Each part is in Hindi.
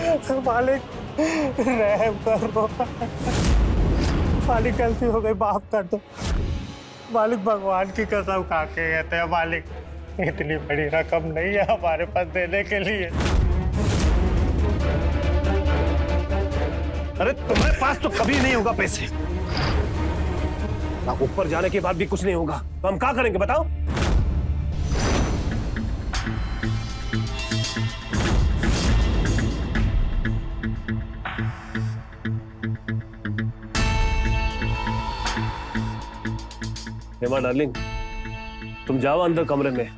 मालिक रहम करो, मालिक गलती हो गई, माफ कर दो मालिक। भगवान की कसम खा के कहते हैं मालिक, इतनी बड़ी रकम नहीं है हमारे पास देने के लिए। अरे तुम्हारे पास तो कभी नहीं होगा पैसे, ऊपर जाने के बाद भी कुछ नहीं होगा, तो हम क्या करेंगे बताओ? हेमा डार्लिंग, तुम जाओ अंदर कमरे में,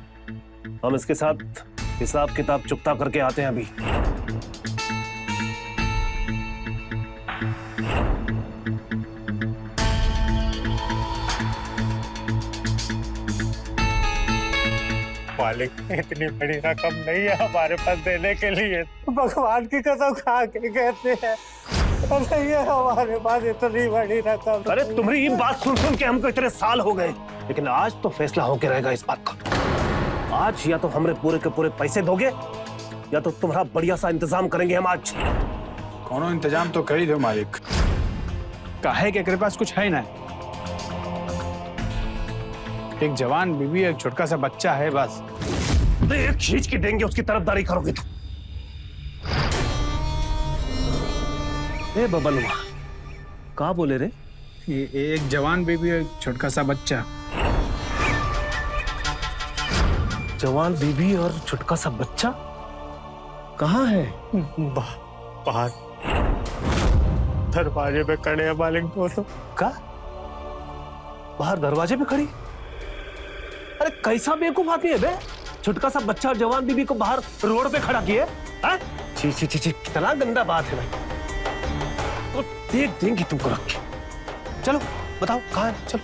हम इसके साथ हिसाब किताब चुकता करके आते हैं अभी। मालिक इतनी बड़ी रकम नहीं है हमारे पास देने के लिए, भगवान की कसम खा के कहते हैं नहीं है हमारे पास इतनी बड़ी रकम। अरे तुम्हारी ये बात सुन सुन के हमको इतने साल हो गए, लेकिन आज तो फैसला होके रहेगा इस बात का। आज या तो हमरे पूरे के पूरे पैसे दोगे या तो तुम्हारा बढ़िया सा इंतजाम करेंगे हम आज। कोनो इंतजाम तो कर ही दो मालिक, काहे के एकरे पास कुछ है ना, एक जवान बीवी एक छोटका सा बच्चा है बस। एक खींच के देंगे उसकी तरफदारी करोगे तो। ए बबलुआ, कहाँ बोले रे? एक जवान बीवी एक छोटका सा बच्चा। जवान बीबी और छोटका सा बच्चा कहाँ है? बाहर दरवाजे पे खड़े हैं मालिक दोनों। का बाहर दरवाजे पे खड़ी? अरे कैसा बेवकूफ आदमी है बे, छोटका सा बच्चा और जवान बीबी को बाहर रोड पे खड़ा किए? छी छी छी छी, कितना गंदा बात है भाई। तो देख देंगे तुमको रख के। चलो बताओ कहाँ है, चलो।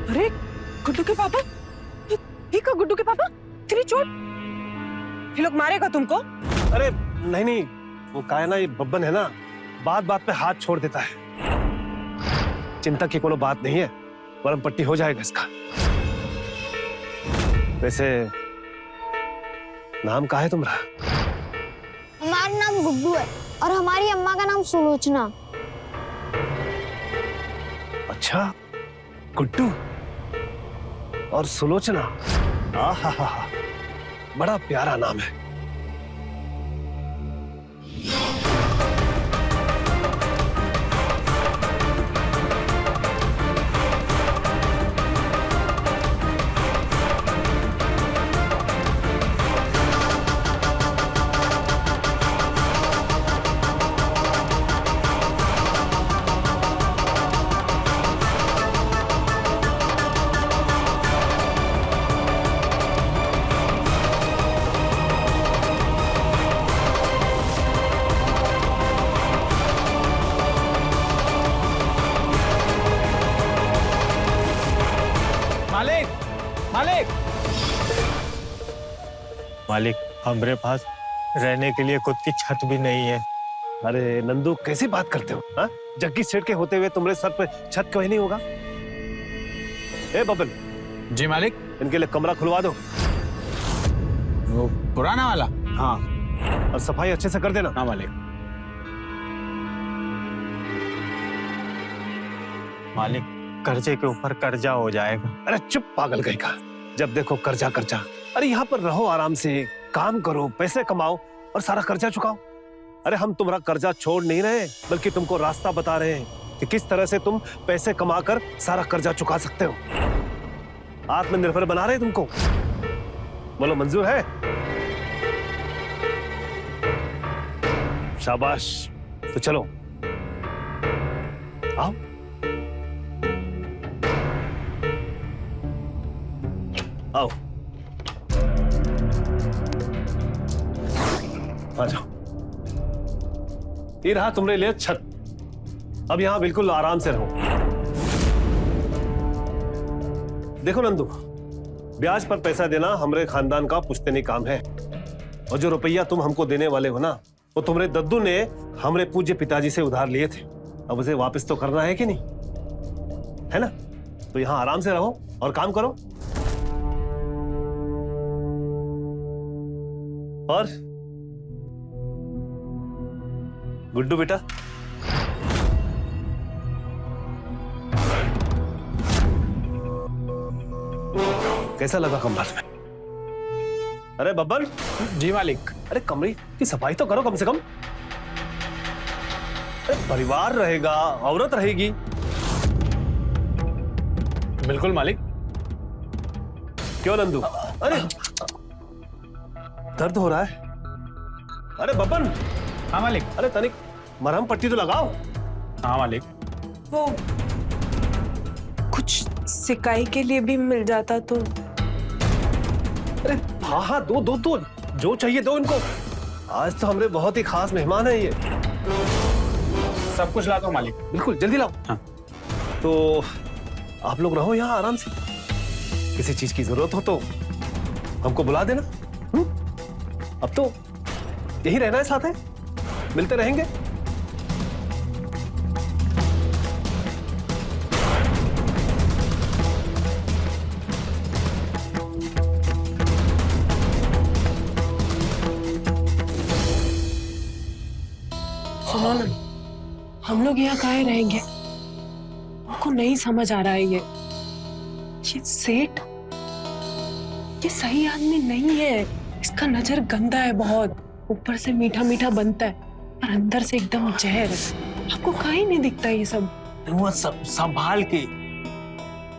अरे गुड्डू के पापा, ये का गुड्डू के पापा, तेरी चोट, ये लोग मारेगा तुमको? अरे नहीं नहीं, वो क्या है ना, ये बब्बन है ना, बात बात पे हाथ छोड़ देता है। चिंता की कोनो बात नहीं है, मरहम पट्टी हो जाएगा इसका। वैसे नाम क्या है तुम्हारा? हमारा नाम गुड्डू है और हमारी अम्मा का नाम सुलोचना। अच्छा, गुड्डू और सुलोचना, आहा, बड़ा प्यारा नाम है। मालिक मालिक मालिक हमारे पास रहने के लिए खुद की छत भी नहीं है। अरे नंदू, कैसी बात करते हो? हाँ, जग्गी सेठ के होते हुए तुम्हारे सर पे छत क्यों नहीं होगा? ए बबन, जी मालिक। इनके लिए कमरा खुलवा दो। वो पुराना वाला? हाँ, और सफाई अच्छे से कर देना। हाँ मालिक। मालिक कर्जे के ऊपर कर्जा हो जाएगा। अरे चुप पागल कहीं का, जब देखो कर्जा कर्जा। अरे यहाँ पर रहो आराम से, काम करो, पैसे कमाओ और सारा कर्जा चुकाओ। अरे हम तुम्हारा कर्जा छोड़ नहीं रहे, बल्कि तुमको रास्ता बता रहे हैं कि किस तरह से तुम पैसे कमाकर सारा कर्जा चुका सकते हो। आत्मनिर्भर बना रहे तुमको। बोलो मंजूर है? शाबाश, तो चलो आओ। आओ आ जाओ। ये रहा तुम्हारे लिए छत। अब यहां बिल्कुल आराम से रहो। देखो नंदू, ब्याज पर पैसा देना हमारे खानदान का पुश्तैनी काम है। और जो रुपया तुम हमको देने वाले हो ना, वो तुम्हारे दद्दू ने हमारे पूज्य पिताजी से उधार लिए थे। अब उसे वापस तो करना है कि नहीं, है ना? तो यहाँ आराम से रहो और काम करो। और गुड्डू बेटा, कैसा लगा कमरा में? अरे बब्बन। जी मालिक। अरे कमरे की सफाई तो करो कम से कम। अरे परिवार रहेगा, औरत रहेगी। बिल्कुल मालिक। क्यों नंदू? अरे दर्द हो रहा है। अरे बब्बन। हाँ मालिक। अरे तनिक मरहम पट्टी तो लगाओ। हाँ मालिक। वो कुछ सिकाई के लिए भी मिल जाता तो। अरे हाँ हाँ, दो दो दो, जो चाहिए दो इनको। आज तो हमारे बहुत ही खास मेहमान है ये। सब कुछ ला दो मालिक। बिल्कुल जल्दी लाओ। हाँ। तो आप लोग रहो यहाँ आराम से। किसी चीज की जरूरत हो तो हमको बुला देना। अब तो यही रहना है, साथ है, मिलते रहेंगे। सुनो ना, हम लोग यहाँ काहे रहेंगे? हमको नहीं समझ आ रहा है ये सेठ, ये सही आदमी नहीं है। इसका नजर गंदा है बहुत। ऊपर से मीठा मीठा बनता है और अंदर से एकदम जहर है। आपको काहे नहीं दिखता ये सब? वो सब संभाल के।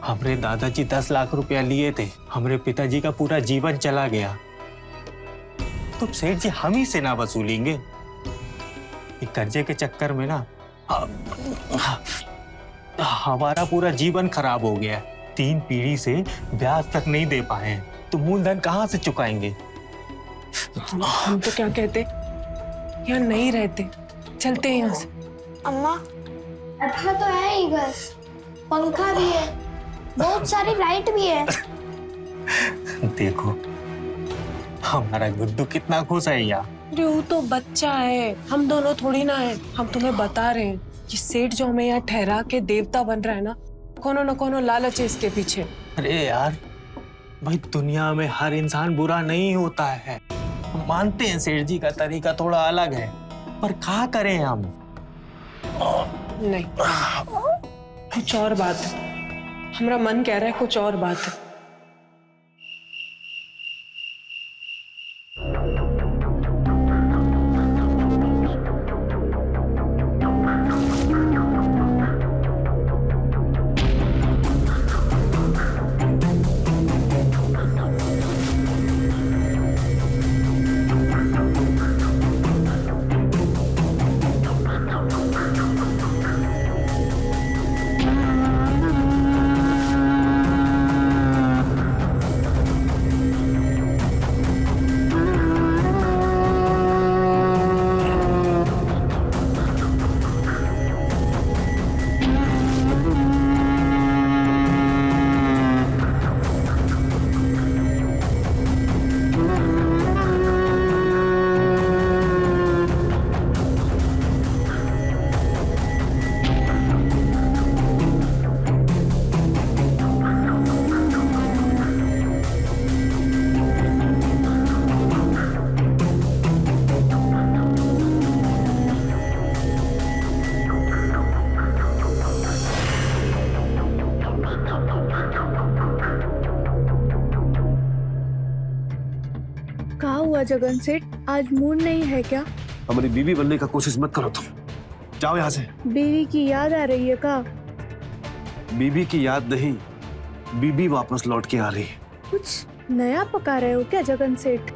हमरे दादाजी 10 लाख रुपया लिए थे, हमरे पिताजी का पूरा जीवन चला गया। तो सेठ जी हम ही से ना वसूलेंगे? कर्जे के चक्कर में ना हमारा पूरा जीवन खराब हो गया। 3 पीढ़ी से ब्याज तक नहीं दे पाए हैं, तो मूलधन कहाँ से चुकाएंगे? हम तो क्या कहते, यहाँ नहीं रहते, चलते हैं यहाँ से। अम्मा, अच्छा तो है ही घर, पंखा भी है, बहुत सारी लाइट भी है। देखो हमारा गुड्डू कितना खुश है यार। अरे वो तो बच्चा है, हम दोनों थोड़ी ना है। हम तुम्हें बता रहे हैं, ये सेठ जो हमें यहाँ ठहरा के देवता बन रहा है ना, कोनो न कोनो लालच है इसके पीछे। अरे यार भाई, दुनिया में हर इंसान बुरा नहीं होता है। हम मानते हैं सेठ जी का तरीका थोड़ा अलग है, पर क्या करें हम? नहीं, कुछ और बात है। हमारा मन कह रहा है कुछ और बात है। कहाँ हुआ जगन सेठ, आज मूड नहीं है क्या? हमारी बीवी बनने का कोशिश मत करो तुम, जाओ यहाँ से। बीवी की याद आ रही है का? बीबी की याद नहीं, बीबी वापस लौट के आ रही है। कुछ नया पका रहे हो क्या जगन सेठ?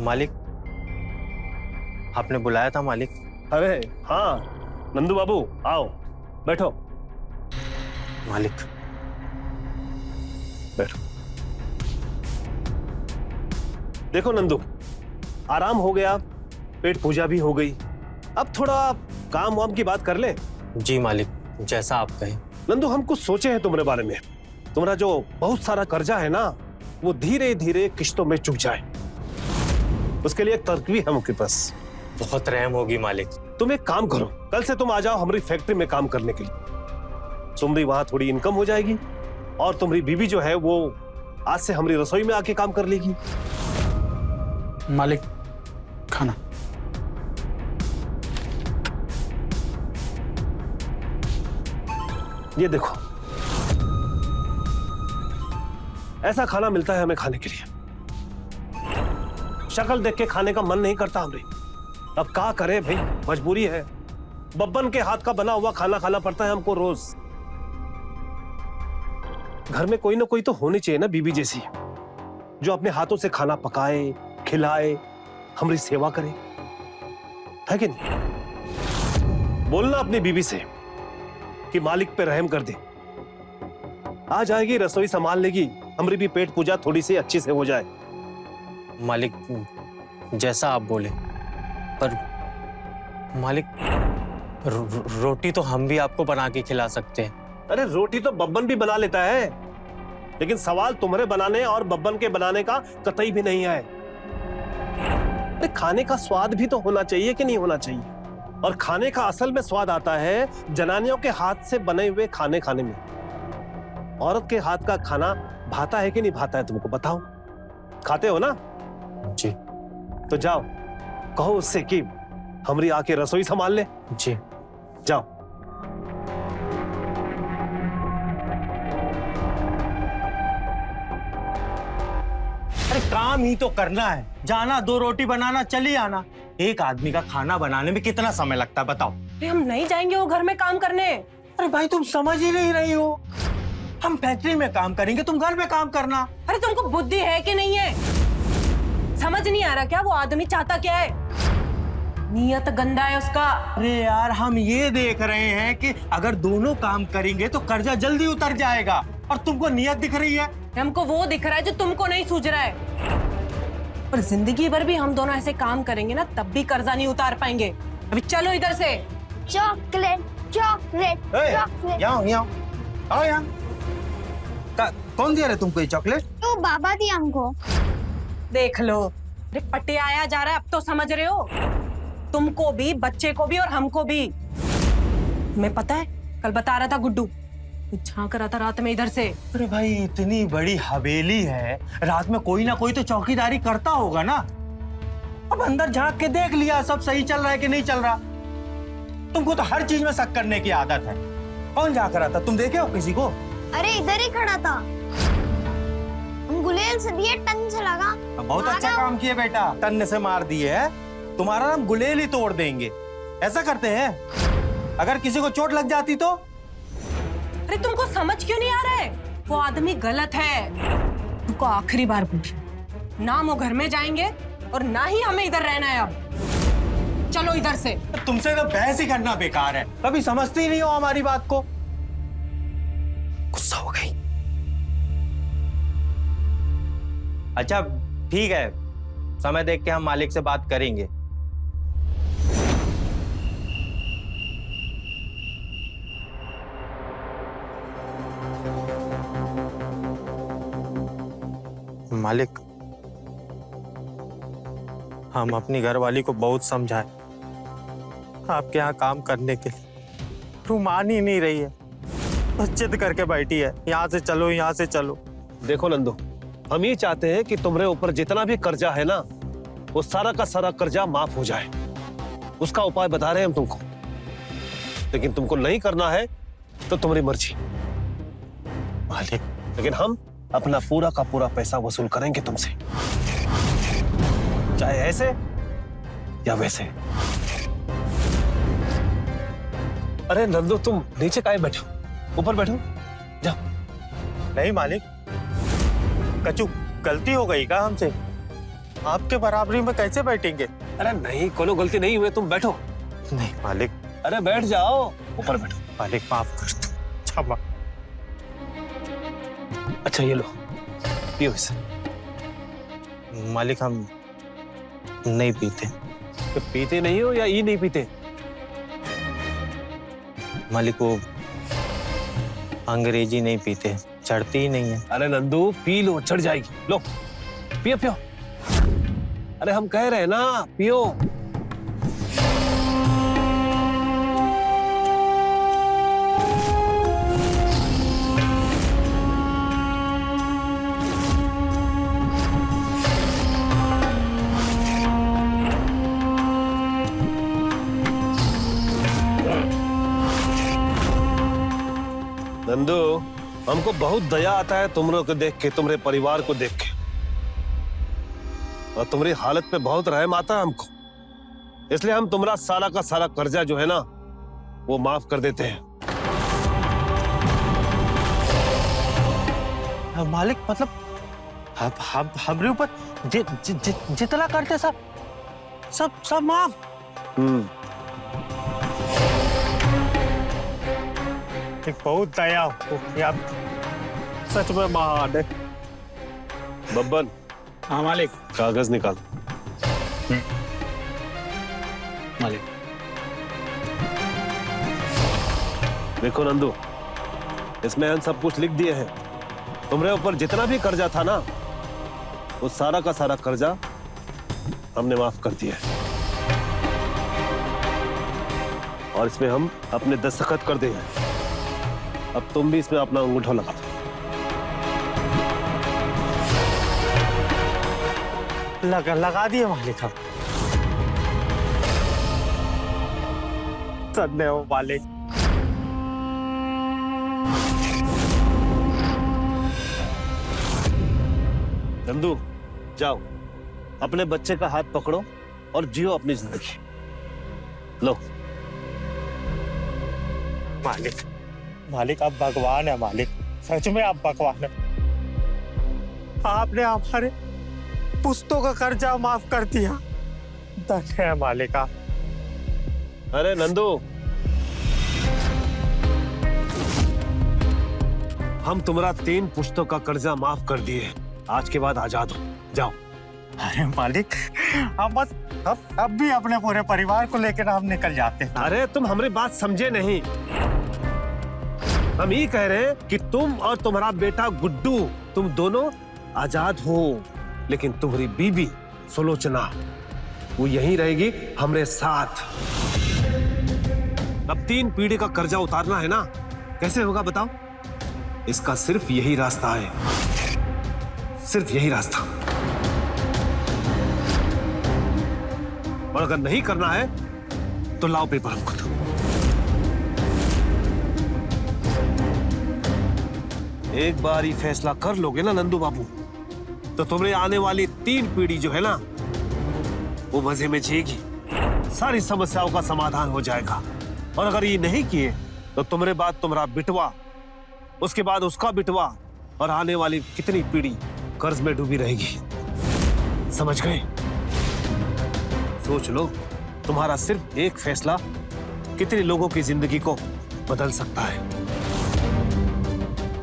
मालिक, आपने बुलाया था मालिक? अरे हाँ नंदू बाबू, आओ बैठो। मालिक बैठो। देखो नंदू, आराम हो गया, पेट पूजा भी हो गई, अब थोड़ा काम वाम की बात कर ले। जी मालिक, जैसा आप कहें। नंदू, हम कुछ सोचे हैं तुम्हारे बारे में। तुम्हारा जो बहुत सारा कर्जा है ना, वो धीरे धीरे किश्तों में चुक जाए, उसके लिए एक तरकीब है हमारे पास। बहुत रहम होगी मालिक। तुम एक काम करो, कल से तुम आ जाओ हमारी फैक्ट्री में काम करने के लिए। तुम्हारी वहां थोड़ी इनकम हो जाएगी और तुम्हारी बीवी जो है वो आज से हमारी रसोई में आके काम कर लेगी। मालिक, खाना। ये देखो, ऐसा खाना मिलता है हमें खाने के लिए। शक्ल देख के खाने का मन नहीं करता हमें। अब क्या करें भाई, मजबूरी है। बब्बन के हाथ का बना हुआ खाना खाना पड़ता है हमको रोज। घर में कोई ना कोई तो होनी चाहिए ना बीबी जैसी, जो अपने हाथों से खाना पकाए, खिलाए, हमारी सेवा करे, है कि नहीं? बोलना अपनी बीबी से कि मालिक पे रहम कर दे। आ जाएगी, रसोई संभाल लेगी, हमारी भी पेट पूजा थोड़ी सी अच्छी से हो जाए। मालिक जैसा आप बोले, पर मालिक रोटी तो हम भी आपको बना के खिला सकते हैं। अरे रोटी तो बब्बन भी बना लेता है, लेकिन सवाल तुम्हारे बनाने और बब्बन के बनाने का कतई भी नहीं है। अरे खाने का स्वाद भी तो होना चाहिए कि नहीं होना चाहिए? और खाने का असल में स्वाद आता है जनानियों के हाथ से बने हुए खाने खाने में। औरत के हाथ का खाना भाता है कि नहीं भाता है, तुमको बताओ? खाते हो ना? जी। तो जाओ कहो उससे कि हमारी आके रसोई संभाल ले। जी जाओ। अरे काम ही तो करना है, जाना, 2 रोटी बनाना, चली आना। एक आदमी का खाना बनाने में कितना समय लगता है बताओ? अरे हम नहीं जाएंगे वो घर में काम करने। अरे भाई तुम समझ ही नहीं रही हो। हम फैक्ट्री में काम करेंगे, तुम घर में काम करना। अरे तुमको बुद्धि है कि नहीं है? समझ नहीं आ रहा क्या वो आदमी चाहता क्या है? नियत गंदा है उसका। अरे यार, हम ये देख रहे हैं कि अगर दोनों काम करेंगे तो कर्जा जल्दी उतर जाएगा, और तुमको नियत दिख रही है। हमको वो दिख रहा है जो तुमको नहीं सूझ रहा है। पर जिंदगी भर भी हम दोनों ऐसे काम करेंगे ना, तब भी कर्जा नहीं उतार पाएंगे। अभी चलो इधर से। Chocolate chocolate chocolate. यहाँ आओ यहाँ। कौन दिया रहा तुमको ये चॉकलेट? तो बाबा दी हमको। देख लो, अरे पट्टे आया जा रहा है, अब तो समझ रहे हो? तुमको भी, बच्चे को भी और हमको भी। मैं पता है कल बता रहा था गुड्डू, झांक रहा था रात में इधर से। अरे भाई इतनी बड़ी हवेली है, रात में कोई ना कोई तो चौकीदारी करता होगा ना। अब अंदर झांक के देख लिया सब सही चल रहा है कि नहीं चल रहा। तुमको तो हर चीज में शक करने की आदत है। कौन झांक रहा था, तुम देखे हो किसी को? अरे इधर ही खड़ा था, हम गुलेल से दिए, टन से लगा। बहुत अच्छा काम किए बेटा, टन से मार दिए है। तुम्हारा नाम गुलेल ही तोड़ देंगे। ऐसा करते हैं, अगर किसी को चोट लग जाती तो? अरे तुमको समझ क्यों नहीं आ रहा है? वो आदमी गलत है। तुमको आखिरी बार पूछा, ना हम वो घर में जाएंगे और ना ही हमें इधर रहना है। अब चलो इधर से। तुमसे तो बहस ही करना बेकार है, कभी समझती ही नहीं हो हमारी बात को। गुस्सा हो गई। अच्छा ठीक है, समय देख के हम मालिक से बात करेंगे। मालिक, हम अपनी घरवाली को बहुत समझाए आपके यहाँ काम करने के लिए, तू मान ही नहीं रही है, बस जिद करके बैठी है, यहाँ से चलो यहाँ से चलो। देखो नंदू, हम ये चाहते हैं कि तुम्हारे ऊपर जितना भी कर्जा है ना, वो सारा का सारा कर्जा माफ हो जाए। उसका उपाय बता रहे हैं हम तुमको, लेकिन तुमको नहीं करना है तो तुम्हारी मर्जी। मालिक, लेकिन हम अपना पूरा का पूरा पैसा वसूल करेंगे तुमसे, चाहे ऐसे या वैसे। अरे नंदू, तुम नीचे काहे बैठो, ऊपर बैठो, जाओ। नहीं मालिक, कचू गलती हो गई क्या हमसे? आपके बराबरी में कैसे बैठेंगे? अरे नहीं, कोनो गलती नहीं हुई, तुम बैठो। नहीं मालिक, अरे बैठ जाओ, ऊपर बैठो। मालिक माफ कर दो, क्षमा। अच्छा ये लो, पियो इसे। मालिक हम नहीं पीते। तो पीते नहीं हो या ये नहीं पीते? मालिक वो अंग्रेजी नहीं पीते, चढ़ती ही नहीं है। अरे नंदू पी लो, चढ़ जाएगी। लो पियो पियो। अरे हम कह रहे हैं ना, पियो। नंदू, हमको बहुत दया आता है तुम लोग को देख के, तुम्हारे परिवार को देख के, और तुम्हारी हालत पे बहुत रहम आता है हमको। इसलिए हम तुम्हारा सारा का सारा कर्जा जो है ना, वो माफ कर देते हैं। मालिक मतलब हमारे ऊपर जितना करते सब माफ। एक बहुत दया होगी आप, सच में महान है। बब्बन, हाँ मालिक। कागज निकाल। मालिक देखो नंदू, इसमें हम सब कुछ लिख दिए हैं। तुम्हारे ऊपर जितना भी कर्जा था ना, वो सारा का सारा कर्जा हमने माफ कर दिया है। और इसमें हम अपने दस्तखत कर दें। अब तुम भी इसमें अपना अंगूठा लगा दो। लगा दिए मालिक हम। धन्य हो मालिक। नंदू जाओ, अपने बच्चे का हाथ पकड़ो और जियो अपनी जिंदगी। लो मालिक, मालिक आप भगवान है मालिक, सच में आप भगवान है। आपने हमारे पुस्तों का कर्जा माफ कर दिया। धन्य है मालिक आप। अरे नंदू, हम तुम्हारा 3 पुश्तों का कर्जा माफ कर दिए। आज के बाद आजाद हो, जाओ। अरे मालिक, हम बस अब भी अपने पूरे परिवार को लेकर हम निकल जाते हैं। अरे तुम हमारी बात समझे नहीं। हम ये कह रहे हैं कि तुम और तुम्हारा बेटा गुड्डू, तुम दोनों आजाद हो, लेकिन तुम्हारी बीबी सुलोचना वो यहीं रहेगी हमारे साथ। अब 3 पीढ़ी का कर्जा उतारना है ना, कैसे होगा बताओ? इसका सिर्फ यही रास्ता है, सिर्फ यही रास्ता। और अगर नहीं करना है तो लाओ पेपर हमको दो। एक बार ही फैसला कर लोगे ना नंदू बाबू, तो तुम्हारी आने वाली 3 पीढ़ी जो है ना, वो मजे में जिएगी। सारी समस्याओं का समाधान हो जाएगा। और अगर ये नहीं किए तो तुम्हारे बाद तुम्हारा बिटवा, उसके बाद उसका बिटवा, और आने वाली कितनी पीढ़ी कर्ज में डूबी रहेगी। समझ गए? सोच लो, तुम्हारा सिर्फ एक फैसला कितने लोगों की जिंदगी को बदल सकता है।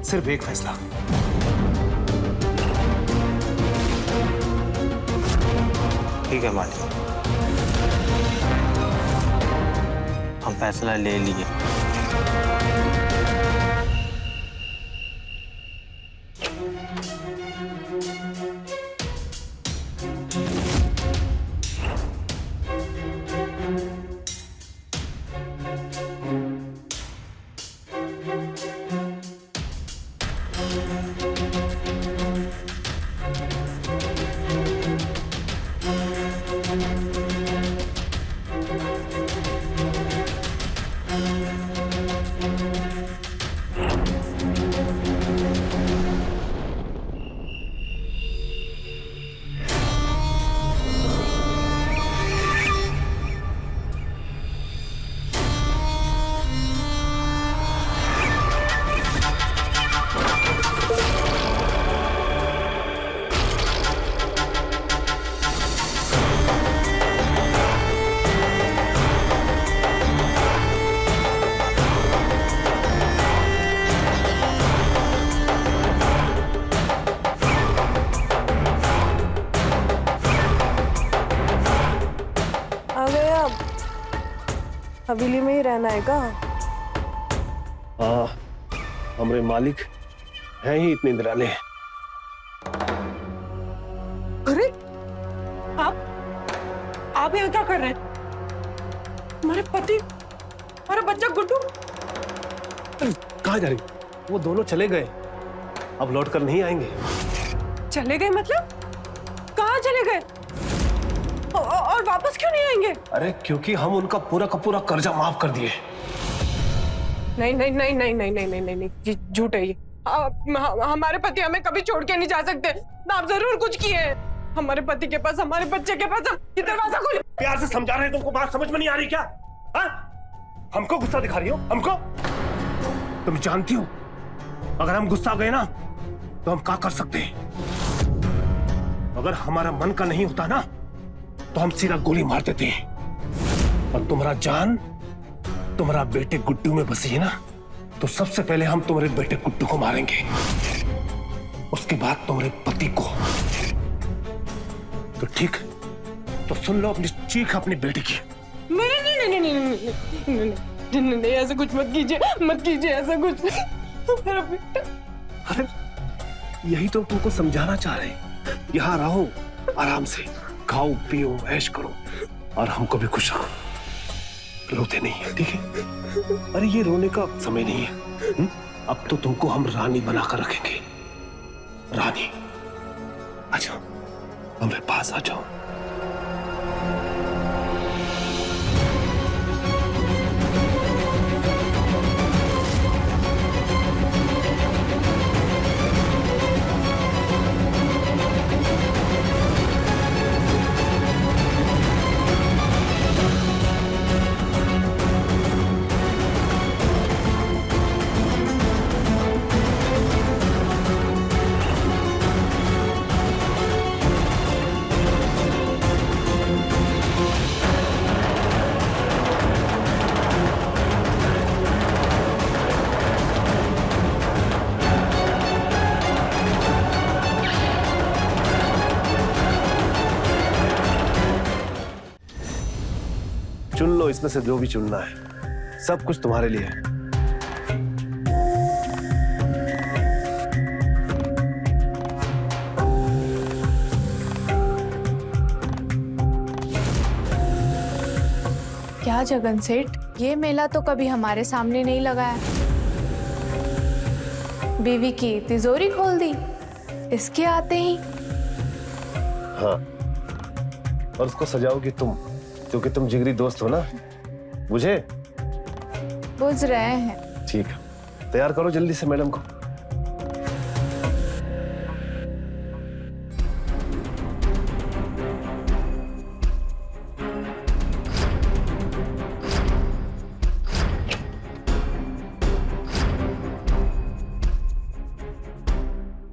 सिर्फ एक फैसला। ठीक है मालिक, हम फैसला ले लिए। हवेली में ही रहना है का? हाँ, हमारे मालिक हैं ही इतने निराले हैं। अरे आप यहाँ क्या कर रहे हैं? हमारे पति, हमारा बच्चा गुड्डू। कहाँ जा रही? वो दोनों चले गए, अब लौट कर नहीं आएंगे। चले गए मतलब? कहाँ चले गए? और वापस क्यों नहीं आएंगे? अरे क्योंकि हम उनका पूरा का पूरा कर्जा माफ कर दिए। नहीं नहीं नहीं नहीं नहीं नहीं नहीं नहीं नहीं, ये झूठ है ये। हमारे पति हमें कभी छोड़ के नहीं जा सकते। आप जरूर कुछ किए हैं। हमारे पति के पास, हमारे बच्चे के पास, ये दरवाजा खोलो। प्यार से समझा रहे हैं, तुमको बात समझ में नहीं आ रही क्या? हाँ? हमको गुस्सा दिखा रही हो? हमको? तुम जानती हो अगर हम गुस्सा गए ना तो हम क्या कर सकते हैं? अगर हमारा मन का नहीं होता ना तो हम सीधा गोली मार देते हैं। और तुम्हारा जान तुम्हारा बेटे गुड्डू में बसी है ना, तो सबसे पहले हम तुम्हारे बेटे गुड्डू को मारेंगे, उसके बाद तुम्हारे पति को। तो ठीक, तो सुन लो अपनी चीख अपनी बेटी की। नहीं नहीं नहीं नहीं नहीं नहीं नहीं नहीं, ऐसा कुछ मत कीजिए, मत कीजिए ऐसा कुछ। मेरा बेटा। अरे यही तो तुमको समझाना चाह रहे हैं। यहाँ रहो, आराम से खाओ पियो ऐश करो और हमको भी खुश रखो। रोते नहीं है, ठीक है? अरे ये रोने का समय नहीं है। अब तो तुमको हम रानी बनाकर रखेंगे। रानी, आ जाओ, हमारे पास आ जाओ। चुन लो इसमें से जो भी चुनना है, सब कुछ तुम्हारे लिए है। क्या जगन सेठ, ये मेला तो कभी हमारे सामने नहीं लगा है। बीवी की तिजोरी खोल दी इसके आते ही। हाँ, और उसको सजाओगी तुम, क्योंकि तुम जिगरी दोस्त हो ना, बुझे? बुझ रहे हैं। ठीक है, तैयार करो जल्दी से मैडम को।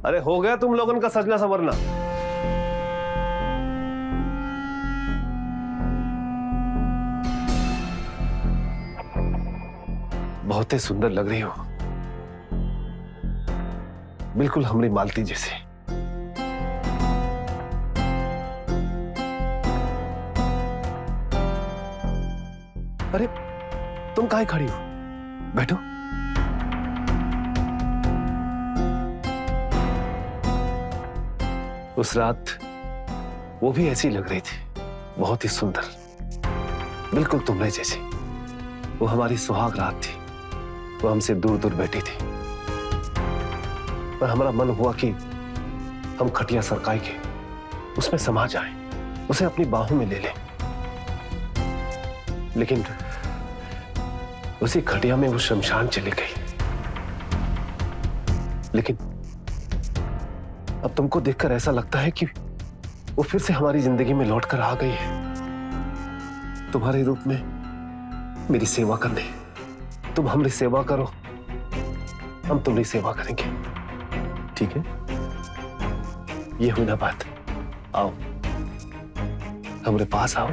अरे हो गया तुम लोगों का सजना संवरना। बहुत ही सुंदर लग रही हो, बिल्कुल हमारी मालती जैसे। अरे तुम काहे खड़ी हो? बैठो। उस रात वो भी ऐसी लग रही थी, बहुत ही सुंदर, बिल्कुल तुम्हें जैसी। वो हमारी सुहाग रात थी, वो हमसे दूर दूर बैठी थी, पर हमारा मन हुआ कि हम खटिया सरकाई के उसमें समा जाएं, उसे अपनी बाहों में ले लें। लेकिन उसी खटिया में वो शमशान चली गई। लेकिन अब तुमको देखकर ऐसा लगता है कि वो फिर से हमारी जिंदगी में लौट कर आ गई है, तुम्हारे रूप में मेरी सेवा करने। तुम हमारी सेवा करो, हम तुम्हारी सेवा करेंगे, ठीक है? ये हुई ना बात। आओ, हमारे पास आओ।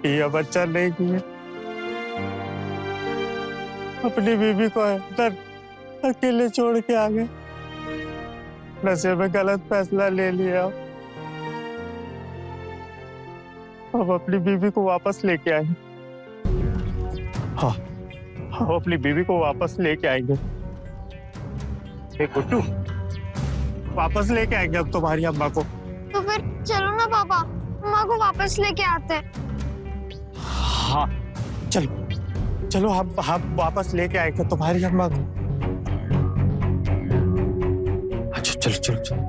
ये बच्चा नहीं किया, अपनी बीबी को अंदर अकेले छोड़ के आ गए। नशे में गलत फैसला ले लिया। अब अपनी बीबी को वापस लेके आएंगे। हाँ, हम अपनी बीबी को वापस लेके आएंगे। गुड्डू, वापस लेके आएंगे अब तुम्हारी अम्मा को। तो फिर चलो ना पापा, अम्मा को वापस लेके आते हैं। हाँ चलो चलो, हम वापस लेके आएंगे तुम्हारी अम्मा को। अच्छा चलो चलो चलो।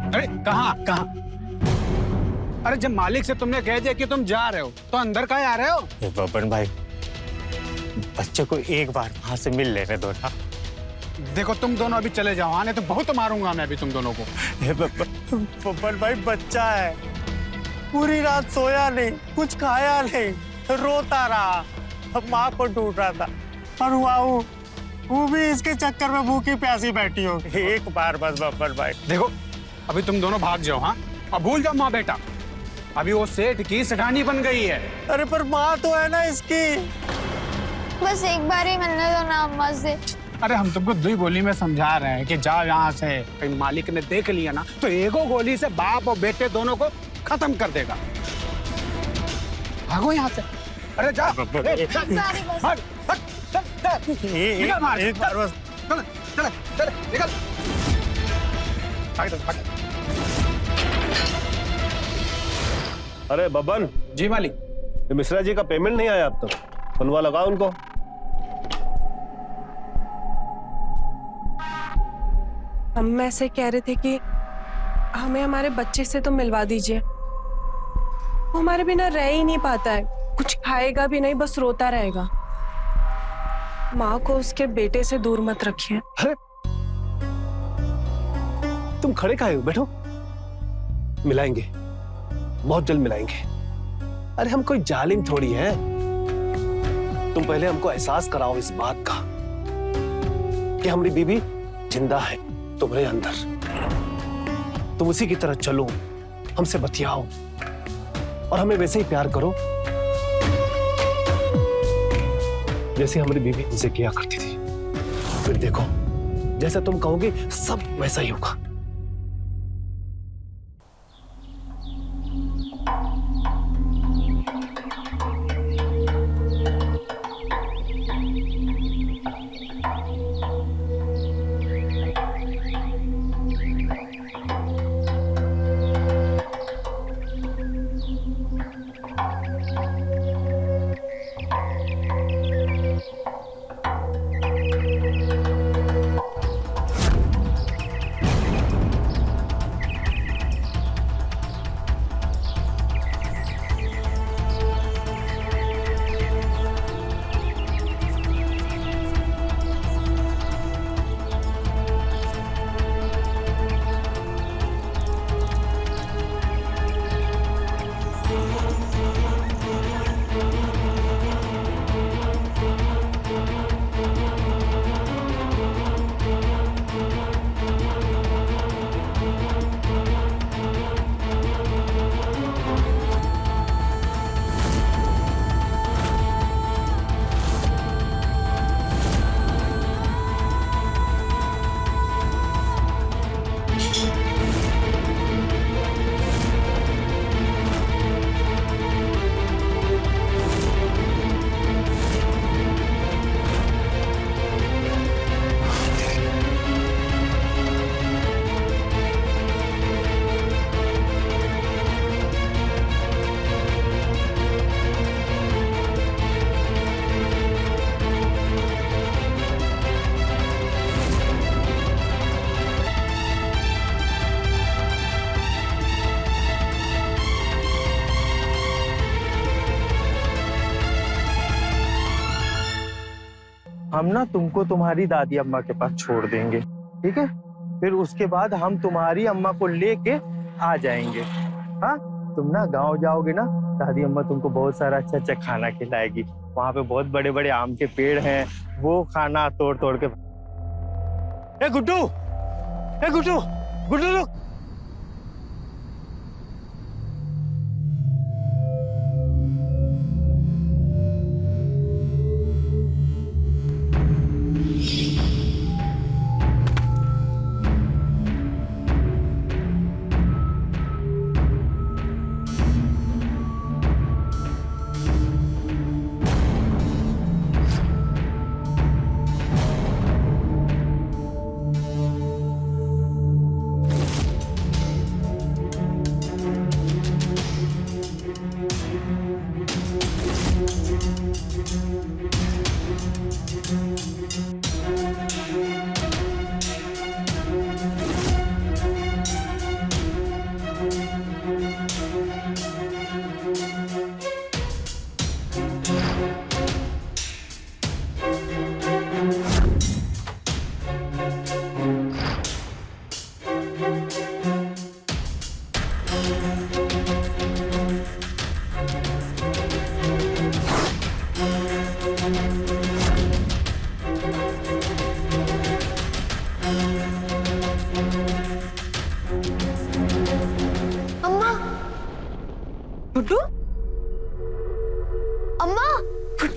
अरे कहाँ कहाँ? अरे जब मालिक से तुमने कह दिया कि तुम जा रहे हो तो अंदर काहे आ रहे हो? बबन भाई, बच्चे को एक बार वहां से मिल लेने दो ना। देखो तुम दोनों अभी चले जाओ, आने तो बहुत मारूंगा मैं अभी तुम दोनों को। बबन भाई, बच्चा है, पूरी रात सोया नहीं, कुछ खाया नहीं, रोता रहा, माँ को ढूंढ रहा था, और वो भी इसके चक्कर में भूखी प्यासी बैठी हो। एक बार बस बबन भाई। देखो अभी तुम दोनों भाग जाओ, हाँ, और भूल जाओ माँ बेटा। अभी वो सेठ की सेठानी बन गई है। अरे पर माँ तो है ना इसकी। बस एक बार ही मिलने दो ना अम्मा से। अरे हम तुमको दुई बोली में समझा रहे हैं कि जाओ यहाँ से। कहीं मालिक ने देख लिया ना तो एगो गोली से बाप और बेटे दोनों को खत्म कर देगा। भागो यहाँ से। अरे जा। एक बार ही बस। भाग, भाग, चल, चल। निकल मार, एक बार बस। चल, चल, चल, निकल। भाग, भाग। अरे बबन जी मालिक। ये मिश्रा जी का पेमेंट नहीं आया अब तक, बनवा लगाओ उनको। हम ऐसे कह रहे थे कि हमें हमारे बच्चे से तो मिलवा दीजिए। वो हमारे बिना रह ही नहीं पाता है, कुछ खाएगा भी नहीं, बस रोता रहेगा। माँ को उसके बेटे से दूर मत रखिए। अरे तुम खड़े काहे हो, बैठो, मिलाएंगे, बहुत जल्द मिलाएंगे। अरे हम कोई जालिम थोड़ी है। तुम पहले हमको एहसास कराओ इस बात का कि हमारी बीबी जिंदा है तुम्हारे अंदर। तुम उसी की तरह चलो, हमसे बतियाओ और हमें वैसे ही प्यार करो जैसे हमारी बीबी हमसे किया करती थी। फिर देखो, जैसा तुम कहोगे सब वैसा ही होगा। हम ना तुमको तुम्हारी दादी अम्मा के पास छोड़ देंगे, ठीक है? फिर उसके बाद हम तुम्हारी अम्मा को लेके आ जाएंगे। हाँ, तुम ना गांव जाओगे ना, दादी अम्मा तुमको बहुत सारा अच्छा अच्छा खाना खिलाएगी। वहाँ पे बहुत बड़े बड़े आम के पेड़ हैं, वो खाना तोड़ तोड़ के। ए गुड्डू, गुड्डू रुक,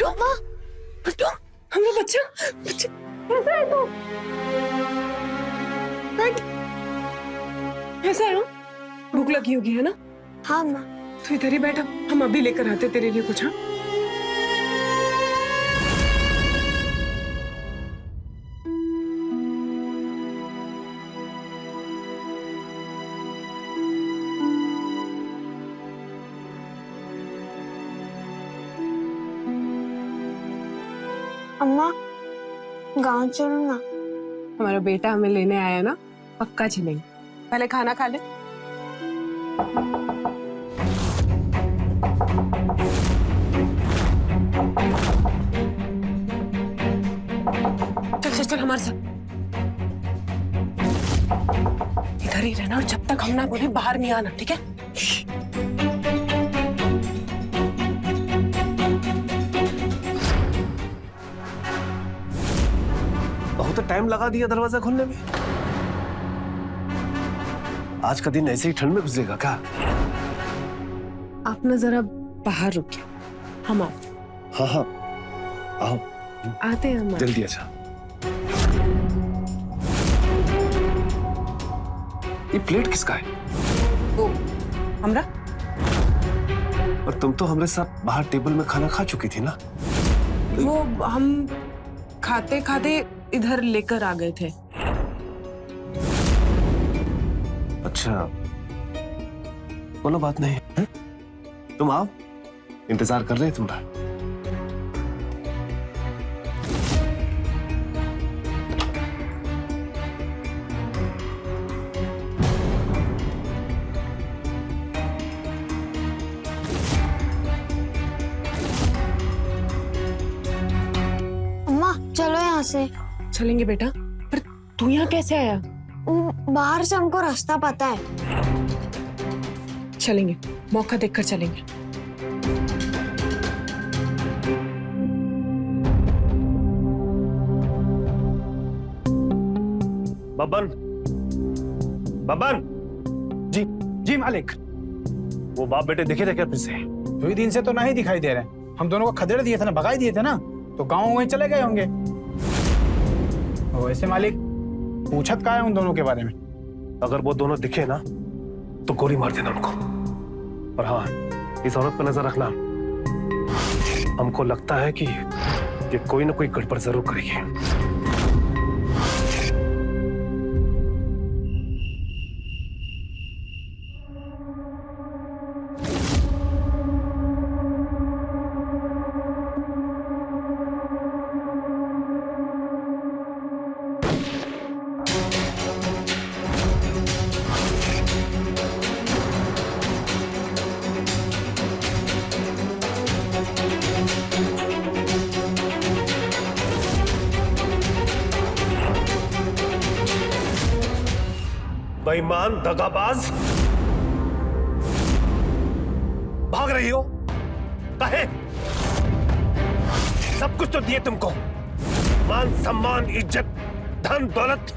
बुड्ढू बुड्ढू हमारा बच्चा बच्चा कैसा है तू? बैठ। कैसा है? भूख लगी होगी है ना? हाँ माँ। तू इधर ही बैठा, हम अभी लेकर आते तेरे लिए कुछ। हाँ अम्मा गाँव चलो ना। हमारा बेटा हमें लेने आया ना, पक्का चलेंगे। पहले खाना खा ले। चल चल चल हमारे साथ। इधर ही रहना और जब तक हम ना बोले बाहर नहीं आना, ठीक है? बहुत टाइम लगा दिया दरवाजा खोलने में। आज का दिन ऐसे ही ठंड में गुजरेगा क्या? आप ना जरा बाहर रुकिए, हम आते। हाँ हाँ आओ, आते हैं हम। जल्दी अच्छा। ये प्लेट किसका है? वो हमरा। और तुम तो हमारे साथ बाहर टेबल में खाना खा चुकी थी ना? वो हम खाते खाते इधर लेकर आ गए थे। अच्छा, बोलो बात नहीं है? तुम आओ, इंतजार कर रहे हैं तुम्हारा। अम्मा चलो यहाँ से। चलेंगे बेटा, पर तू यहाँ कैसे आया? बाहर से हमको रास्ता पता है। चलेंगे, मौका देखकर चलेंगे। बबन, बबन। जी जी मालिक। वो बाप बेटे दिखे थे क्या फिर से? 2 दिन से तो नहीं दिखाई दे रहे। हम दोनों को खदेड़ दिए थे ना, भगाई दिए थे ना, तो गाँव वहीं चले गए होंगे। वैसे मालिक पूछत का है उन दोनों के बारे में? अगर वो दोनों दिखे ना तो गोली मार देना उनको। और हाँ, इस औरत पर नजर रखना। हमको लगता है कि ये कोई ना कोई गड़बड़ जरूर करेगी। बेईमान, दगाबाज, भाग रही हो? काहे? सब कुछ तो दिए तुमको, मान सम्मान, इज्जत, धन दौलत।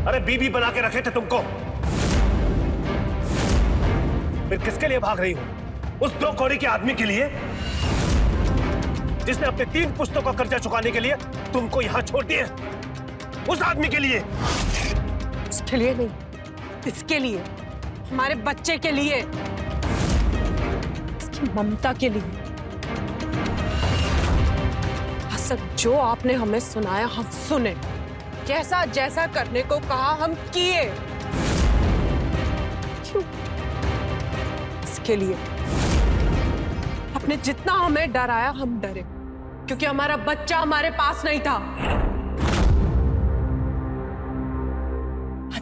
अरे बीबी बना के रखे थे तुमको, फिर किसके लिए भाग रही हो? उस 2 कौड़ी के आदमी के लिए जिसने अपने 3 पुश्तों का कर्जा चुकाने के लिए तुमको यहां छोड़ दिया। उस आदमी के लिए। इसके लिए नहीं, इसके लिए, हमारे बच्चे के लिए, इसकी ममता के लिए। सब जो आपने हमें सुनाया हम सुने, जैसा जैसा करने को कहा हम किए। क्यों? इसके लिए। आपने जितना हमें डराया हम डरे, क्योंकि हमारा बच्चा हमारे पास नहीं था।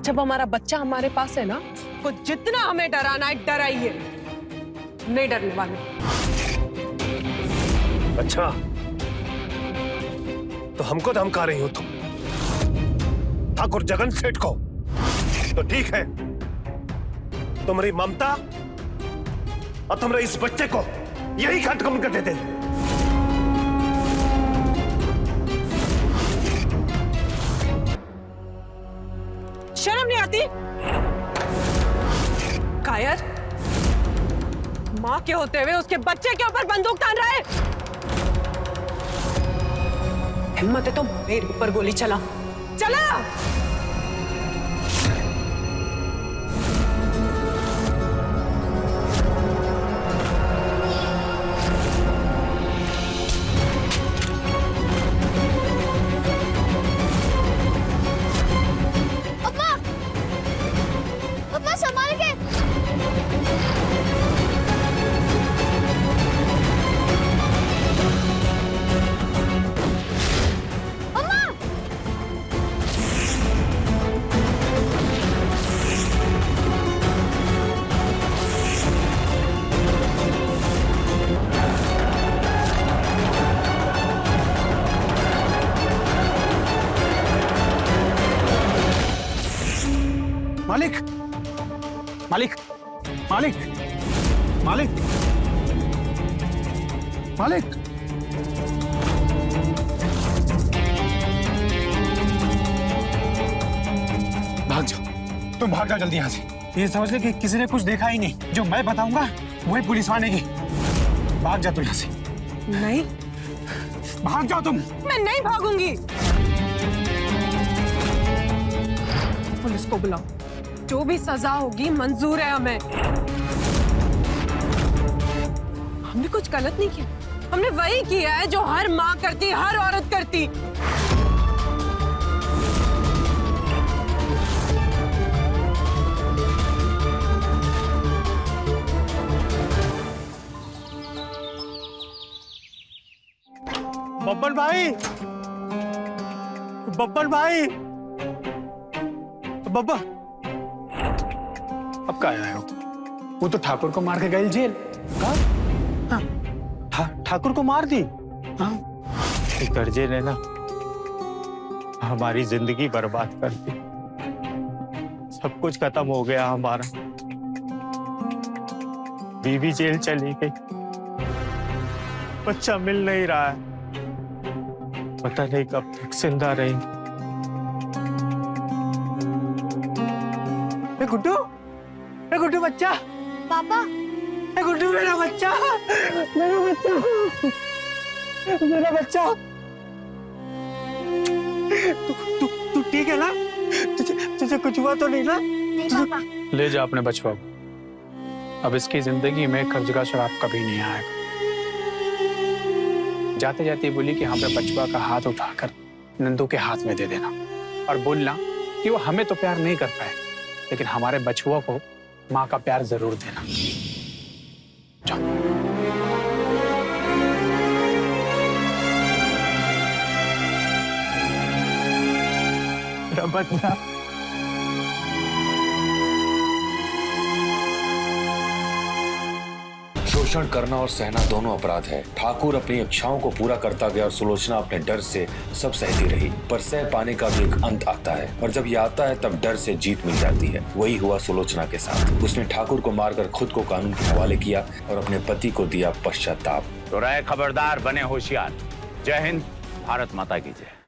जब हमारा बच्चा हमारे पास है ना, तो जितना हमें डराना है डराइए, नहीं डरने वाले। अच्छा, तो हमको धमका रही हो तुम, ठाकुर जगन सेठ को? तो ठीक है, तुम्हारी ममता और तुम्हारे इस बच्चे को यही खत्म कर देते। शर्म नहीं आती? कायर, मां के होते हुए उसके बच्चे के ऊपर बंदूक तान रहा है। हिम्मत है तो मेरे ऊपर गोली चला। चला। पापा संभाल के। मालिक मालिक मालिक मालिक मालिक भाग जाओ, तुम भाग जाओ जल्दी यहाँ से। ये समझ ले कि किसी ने कुछ देखा ही नहीं, जो मैं बताऊंगा वही पुलिस मानेगी। भाग जा तू यहाँ से। नहीं, भाग जाओ तुम। मैं नहीं भागूंगी। पुलिस को बुलाओ, जो भी सजा होगी मंजूर है हमें। हमने कुछ गलत नहीं किया, हमने वही किया है जो हर माँ करती, हर औरत करती। बब्बर भाई, बब्बर भाई, बब्बर। अब कहाँ आए हो? वो तो ठाकुर को मार के गई जेल। ठाकुर को मार दी? हाँ। कर्जे ने ना हमारी जिंदगी बर्बाद कर दी। सब कुछ खत्म हो गया हमारा। बीवी जेल चली गई, बच्चा मिल नहीं रहा है, पता नहीं कब तक जिंदा रहेंगे। गुड्डू, गुड्डू बच्चा। पापा गुड्डू मेरा बच्चा, मेरा बच्चा, मेरा बच्चा। तू ठीक है ना? तुझे कुछ हुआ तो नहीं ना? नहीं पापा। ले जा अपने बचवा को। अब इसकी जिंदगी में कर्ज का शराब कभी नहीं आएगा। जाते जाते बोली कि हमें बचवा का हाथ उठाकर नंदू के हाथ में दे देना और बोलना कि वो हमें तो प्यार नहीं कर पाए, लेकिन हमारे बचुआ को माँ का प्यार जरूर देना। जाओ। बच्चा। शोषण करना और सहना दोनों अपराध है। ठाकुर अपनी इच्छाओं को पूरा करता गया और सुलोचना अपने डर से सब सहती रही, पर सह पाने का भी एक अंत आता है, और जब यह आता है तब डर से जीत मिल जाती है। वही हुआ सुलोचना के साथ। उसने ठाकुर को मारकर खुद को कानून के हवाले किया और अपने पति को दिया पश्चाताप। तो रहे खबरदार, बने होशियार। जय हिंद, भारत माता की जय।